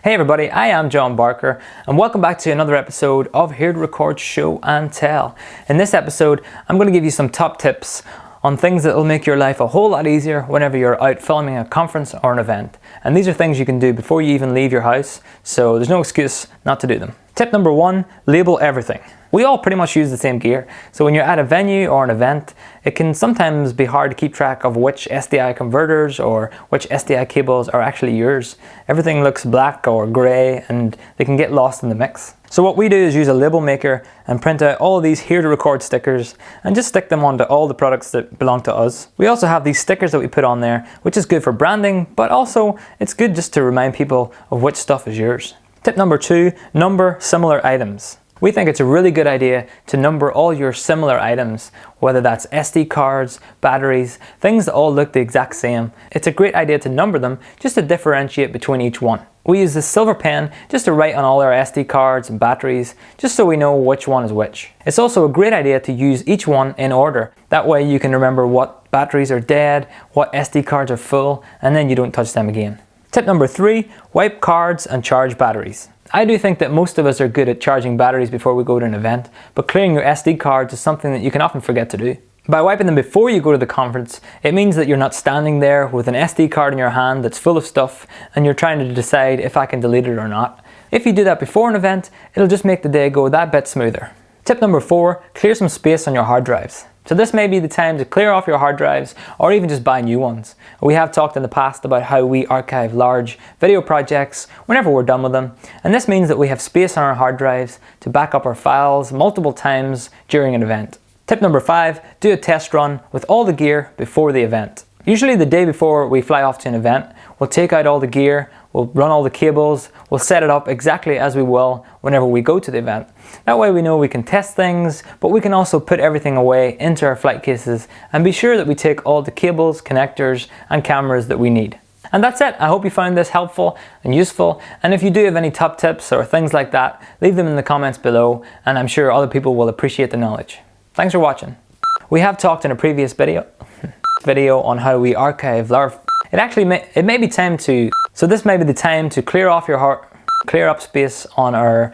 Hey everybody, I am John Barker and welcome back to another episode of Here to Record Show and Tell. In this episode, I'm going to give you some top tips on things that will make your life a whole lot easier whenever you're out filming a conference or an event. And these are things you can do before you even leave your house, so there's no excuse not to do them. Tip number 1, label everything. We all pretty much use the same gear, so when you're at a venue or an event, it can sometimes be hard to keep track of which SDI converters or which SDI cables are actually yours. Everything looks black or grey and they can get lost in the mix. So what we do is use a label maker and print out all of these Here to Record stickers and just stick them onto all the products that belong to us. We also have these stickers that we put on there, which is good for branding, but also it's good just to remind people of which stuff is yours. Tip number 2, number similar items. We think it's a really good idea to number all your similar items, whether that's SD cards, batteries, things that all look the exact same. It's a great idea to number them just to differentiate between each one. We use this silver pen just to write on all our SD cards and batteries, just so we know which one is which. It's also a great idea to use each one in order. That way you can remember what batteries are dead, what SD cards are full, and then you don't touch them again. Tip number 3, wipe cards and charge batteries. I do think that most of us are good at charging batteries before we go to an event, but clearing your SD cards is something that you can often forget to do. By wiping them before you go to the conference, it means that you're not standing there with an SD card in your hand that's full of stuff and you're trying to decide if I can delete it or not. If you do that before an event, it'll just make the day go that bit smoother. Tip number 4, clear some space on your hard drives. So this may be the time to clear off your hard drives or even just buy new ones. We have talked in the past about how we archive large video projects whenever we're done with them, and this means that we have space on our hard drives to back up our files multiple times during an event. Tip number 5, do a test run with all the gear before the event. Usually the day before we fly off to an event, we'll take out all the gear, we'll run all the cables, we'll set it up exactly as we will whenever we go to the event. That way we know we can test things, but we can also put everything away into our flight cases and be sure that we take all the cables, connectors, and cameras that we need. And that's it. I hope you found this helpful and useful. And if you do have any top tips or things like that, leave them in the comments below, and I'm sure other people will appreciate the knowledge. Thanks for watching. We have talked in a previous video on how we archive large. It may be time to. So this may be the time to clear up space on our.